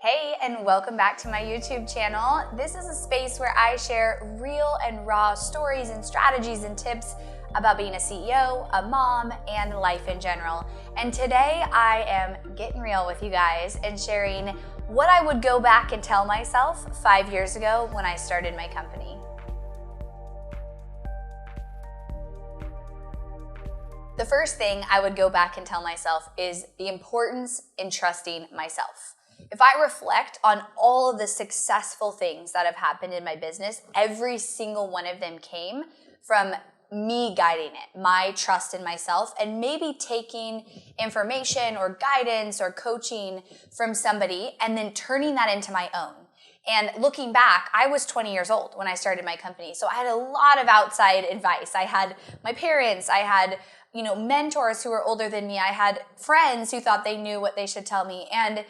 Hey, and welcome back to my YouTube channel. This is a space where I share real and raw stories and strategies and tips about being a CEO, a mom, and life in general. And today I am getting real with you guys and sharing what I would go back and tell myself 5 years ago when I started my company. The first thing I would go back and tell myself is the importance in trusting myself. If I reflect on all of the successful things that have happened in my business, every single one of them came from me guiding it, my trust in myself, and maybe taking information or guidance or coaching from somebody and then turning that into my own. And looking back, I was 20 years old when I started my company. So I had a lot of outside advice. I had my parents, I had mentors who were older than me. I had friends who thought they knew what they should tell me. And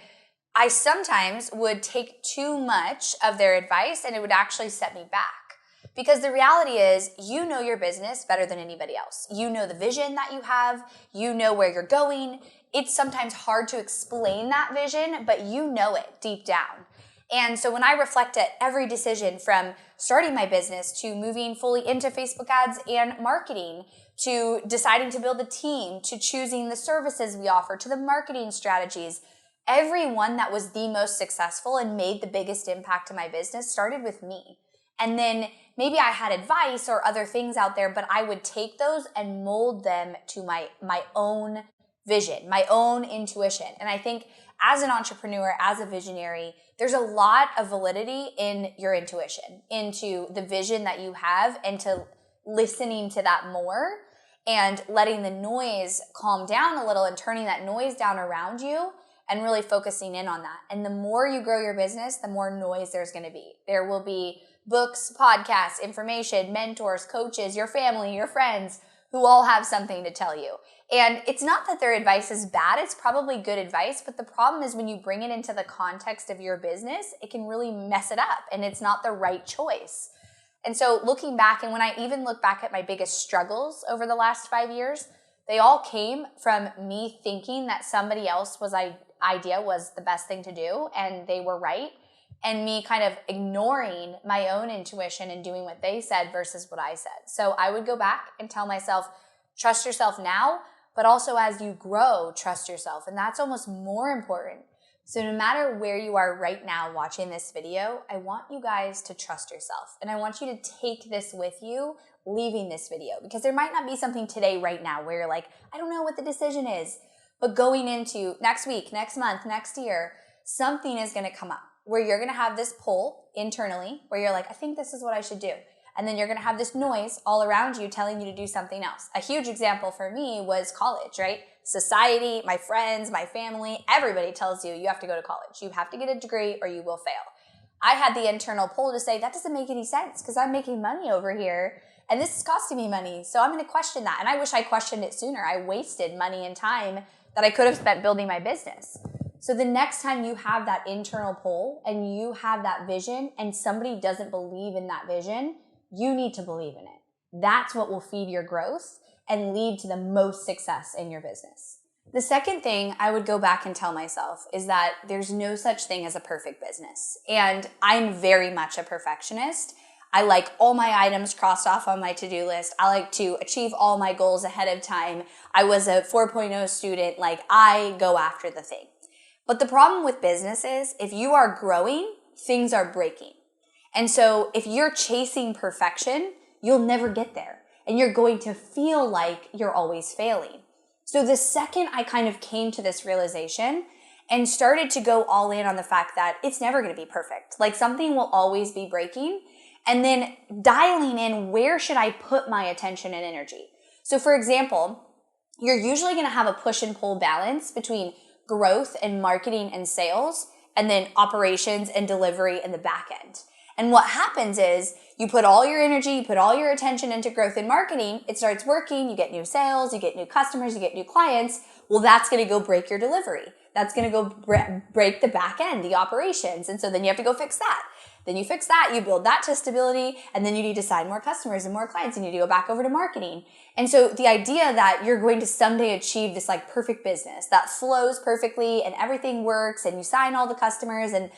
I sometimes would take too much of their advice and it would actually set me back. Because the reality is, you know your business better than anybody else. You know the vision that you have. You know where you're going. It's sometimes hard to explain that vision, but you know it deep down. And so when I reflect at every decision from starting my business to moving fully into Facebook ads and marketing, to deciding to build a team, to choosing the services we offer, to the marketing strategies, every one that was the most successful and made the biggest impact to my business started with me. And then maybe I had advice or other things out there, but I would take those and mold them to my own vision, my own intuition. And I think as an entrepreneur, as a visionary, there's a lot of validity in your intuition, into the vision that you have, and to listening to that more and letting the noise calm down a little and turning that noise down around you and really focusing in on that. And the more you grow your business, the more noise there's going to be. There will be books, podcasts, information, mentors, coaches, your family, your friends, who all have something to tell you. And it's not that their advice is bad, it's probably good advice, but the problem is when you bring it into the context of your business, it can really mess it up and it's not the right choice. And so looking back, and when I even look back at my biggest struggles over the last 5 years, they all came from me thinking that somebody else's idea was the best thing to do and they were right, and me kind of ignoring my own intuition and doing what they said versus what I said. So I would go back and tell myself, trust yourself now, but also as you grow, trust yourself. And that's almost more important. So no matter where you are right now watching this video, I want you guys to trust yourself. And I want you to take this with you leaving this video, because there might not be something today right now where you're like, I don't know what the decision is. But going into next week, next month, next year, something is going to come up where you're going to have this pull internally where you're like, I think this is what I should do. And then you're going to have this noise all around you telling you to do something else. A huge example for me was college, right? Society, my friends, my family, everybody tells you have to go to college. You have to get a degree or you will fail. I had the internal pull to say, that doesn't make any sense because I'm making money over here and this is costing me money. So I'm going to question that. And I wish I questioned it sooner. I wasted money and time that I could have spent building my business. So the next time you have that internal pull and you have that vision and somebody doesn't believe in that vision, you need to believe in it. That's what will feed your growth and lead to the most success in your business. The second thing I would go back and tell myself is that there's no such thing as a perfect business. And I'm very much a perfectionist. I like all my items crossed off on my to-do list. I like to achieve all my goals ahead of time. I was a 4.0 student. I go after the thing. But the problem with business is if you are growing, things are breaking. And so if you're chasing perfection, you'll never get there. And you're going to feel like you're always failing. So the second I kind of came to this realization and started to go all in on the fact that it's never going to be perfect. Something will always be breaking. And then dialing in, where should I put my attention and energy? So for example, you're usually going to have a push and pull balance between growth and marketing and sales, and then operations and delivery in the back end. And what happens is you put all your energy, you put all your attention into growth and marketing, it starts working, you get new sales, you get new customers, you get new clients. Well, that's going to go break your delivery. That's going to go break the back end, the operations. And so then you have to go fix that. Then you fix that, you build that to stability, and then you need to sign more customers and more clients, and you need to go back over to marketing. And so the idea that you're going to someday achieve this like perfect business that flows perfectly and everything works and you sign all the customers and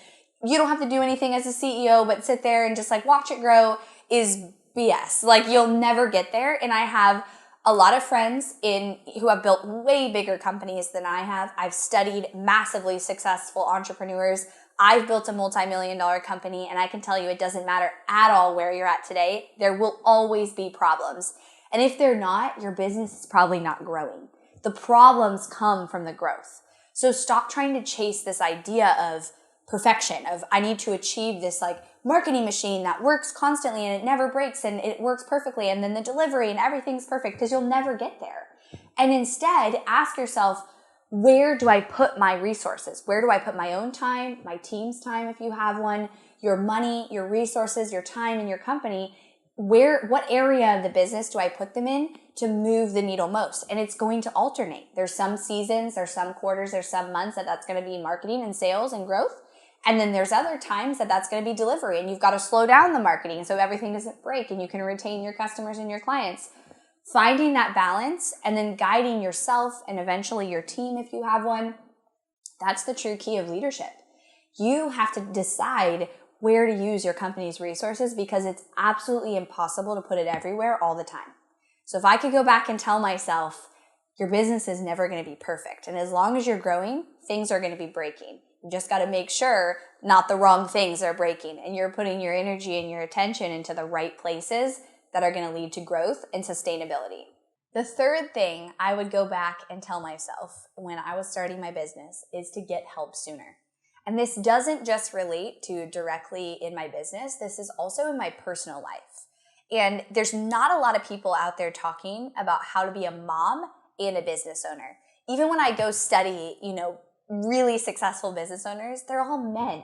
you don't have to do anything as a CEO but sit there and just like watch it grow is BS. Like you'll never get there. And I have a lot of friends who have built way bigger companies than I have. I've studied massively successful entrepreneurs. I've built a multi-million-dollar company, and I can tell you it doesn't matter at all where you're at today. There will always be problems. And if they're not, your business is probably not growing. The problems come from the growth. So stop trying to chase this idea of perfection, of I need to achieve this like marketing machine that works constantly and it never breaks and it works perfectly, and then the delivery and everything's perfect, because you'll never get there. And instead, ask yourself, where do I put my resources? Where do I put my own time, my team's time if you have one, your money, your resources, your time in your company? What area of the business do I put them in to move the needle most? And it's going to alternate. There's some seasons, there's some quarters, there's some months that's going to be marketing and sales and growth. And then there's other times that's going to be delivery, and you've got to slow down the marketing so everything doesn't break and you can retain your customers and your clients. Finding that balance and then guiding yourself and eventually your team if you have one, that's the true key of leadership. You have to decide where to use your company's resources, because it's absolutely impossible to put it everywhere all the time. So if I could go back and tell myself, your business is never going to be perfect, and as long as you're growing, things are going to be breaking. You just got to make sure not the wrong things are breaking and you're putting your energy and your attention into the right places that are going to lead to growth and sustainability. The third thing I would go back and tell myself when I was starting my business is to get help sooner. And this doesn't just relate to directly in my business. This is also in my personal life. And there's not a lot of people out there talking about how to be a mom and a business owner. Even when I go study, really successful business owners, they're all men.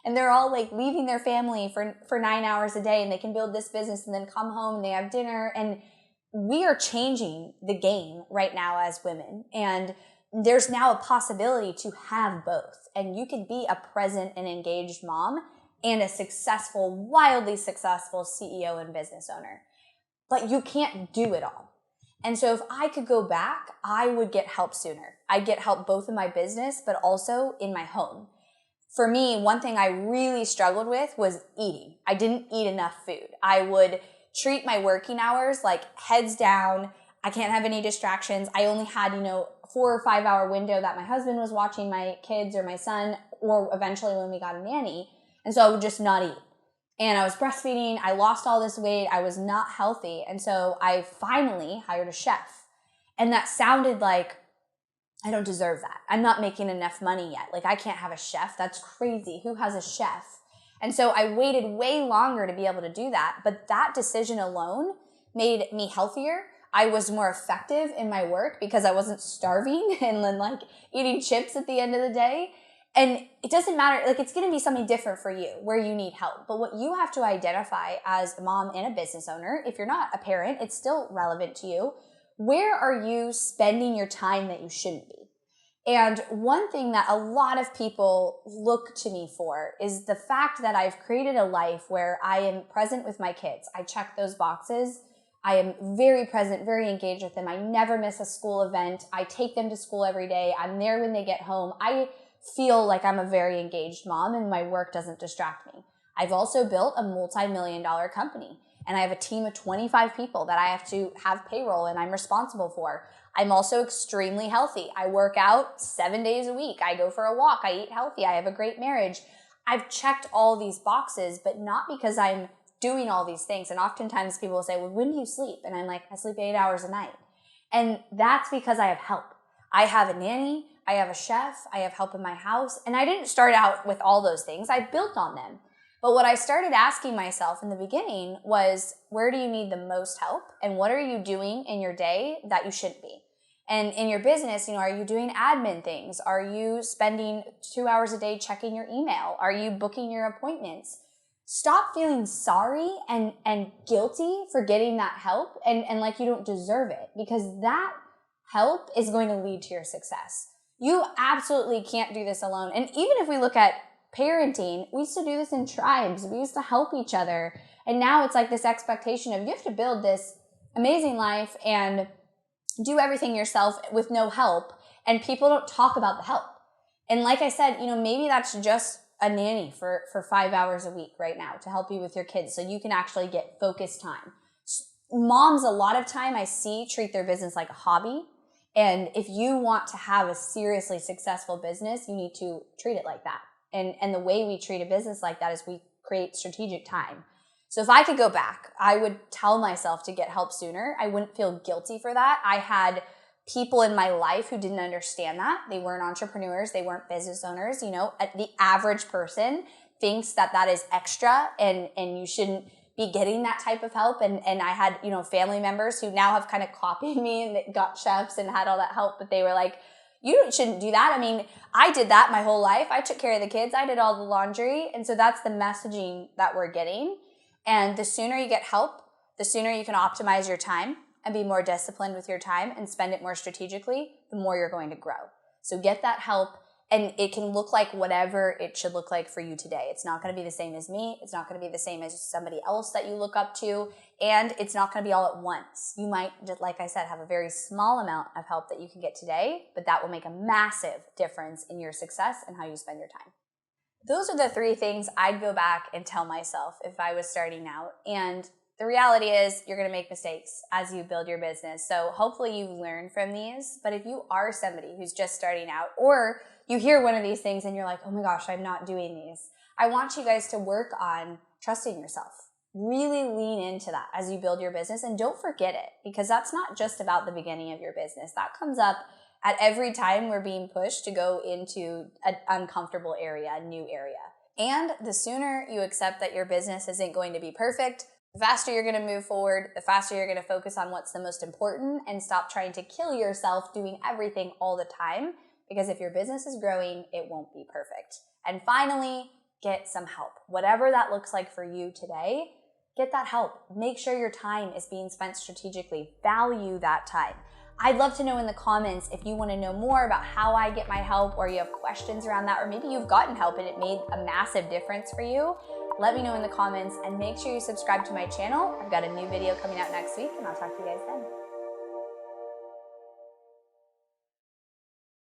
And they're all like leaving their family for 9 hours a day, and they can build this business and then come home and they have dinner. And we are changing the game right now as women. And there's now a possibility to have both. And you could be a present and engaged mom and a successful, wildly successful CEO and business owner. But you can't do it all. And so if I could go back, I would get help sooner. I'd get help both in my business, but also in my home. For me, one thing I really struggled with was eating. I didn't eat enough food. I would treat my working hours like heads down. I can't have any distractions. I only had, 4 or 5 hour window that my husband was watching my kids or my son, or eventually when we got a nanny. And so I would just not eat. And I was breastfeeding. I lost all this weight. I was not healthy. And so I finally hired a chef. And that sounded like, I don't deserve that. I'm not making enough money yet. Like, I can't have a chef. That's crazy. Who has a chef? And so I waited way longer to be able to do that. But that decision alone made me healthier. I was more effective in my work because I wasn't starving and then like eating chips at the end of the day. And it doesn't matter, like it's going to be something different for you where you need help. But what you have to identify as a mom and a business owner, if you're not a parent, it's still relevant to you. Where are you spending your time that you shouldn't be? And one thing that a lot of people look to me for is the fact that I've created a life where I am present with my kids. I check those boxes. I am very present, very engaged with them. I never miss a school event. I take them to school every day. I'm there when they get home. I feel like I'm a very engaged mom and my work doesn't distract me. I've also built a multi-million-dollar company, and I have a team of 25 people that I have to have payroll and I'm responsible for. I'm also extremely healthy. I work out 7 days a week. I go for a walk. I eat healthy. I have a great marriage. I've checked all these boxes, but not because I'm doing all these things. And oftentimes people will say, well, when do you sleep? And I'm like, I sleep 8 hours a night. And that's because I have help. I have a nanny. I have a chef. I have help in my house. And I didn't start out with all those things. I built on them. But what I started asking myself in the beginning was, where do you need the most help? And what are you doing in your day that you shouldn't be? And in your business, are you doing admin things? Are you spending 2 hours a day checking your email? Are you booking your appointments? Stop feeling sorry and guilty for getting that help and like you don't deserve it, because that help is going to lead to your success. You absolutely can't do this alone. And even if we look at parenting, we used to do this in tribes. We used to help each other. And now it's like this expectation of you have to build this amazing life and do everything yourself with no help. And people don't talk about the help. And like I said, maybe that's just a nanny for 5 hours a week right now to help you with your kids so you can actually get focused time. Moms, a lot of time I see treat their business like a hobby. And if you want to have a seriously successful business, you need to treat it like that. And the way we treat a business like that is we create strategic time. So if I could go back, I would tell myself to get help sooner. I wouldn't feel guilty for that. I had people in my life who didn't understand that. They weren't entrepreneurs. They weren't business owners. The average person thinks that is extra and you shouldn't be getting that type of help. And I had, family members who now have kind of copied me and they got chefs and had all that help, but they were like, you shouldn't do that. I mean, I did that my whole life. I took care of the kids. I did all the laundry. And so that's the messaging that we're getting. And the sooner you get help, the sooner you can optimize your time and be more disciplined with your time and spend it more strategically, the more you're going to grow. So get that help, and it can look like whatever it should look like for you today. It's not going to be the same as me. It's not going to be the same as somebody else that you look up to, and it's not going to be all at once. You might, just like I said, have a very small amount of help that you can get today, but that will make a massive difference in your success and how you spend your time. Those are the 3 things I'd go back and tell myself if I was starting out. And the reality is you're going to make mistakes as you build your business. So hopefully you've learned from these. But if you are somebody who's just starting out, or you hear one of these things and you're like, oh my gosh, I'm not doing these, I want you guys to work on trusting yourself. Really lean into that as you build your business, and don't forget it, because that's not just about the beginning of your business. That comes up at every time we're being pushed to go into an uncomfortable area, a new area. And the sooner you accept that your business isn't going to be perfect, the faster you're going to move forward, the faster you're going to focus on what's the most important and stop trying to kill yourself doing everything all the time. Because if your business is growing, it won't be perfect. And finally, get some help. Whatever that looks like for you today, get that help. Make sure your time is being spent strategically. Value that time. I'd love to know in the comments if you want to know more about how I get my help, or you have questions around that, or maybe you've gotten help and it made a massive difference for you. Let me know in the comments, and make sure you subscribe to my channel. I've got a new video coming out next week, and I'll talk to you guys then.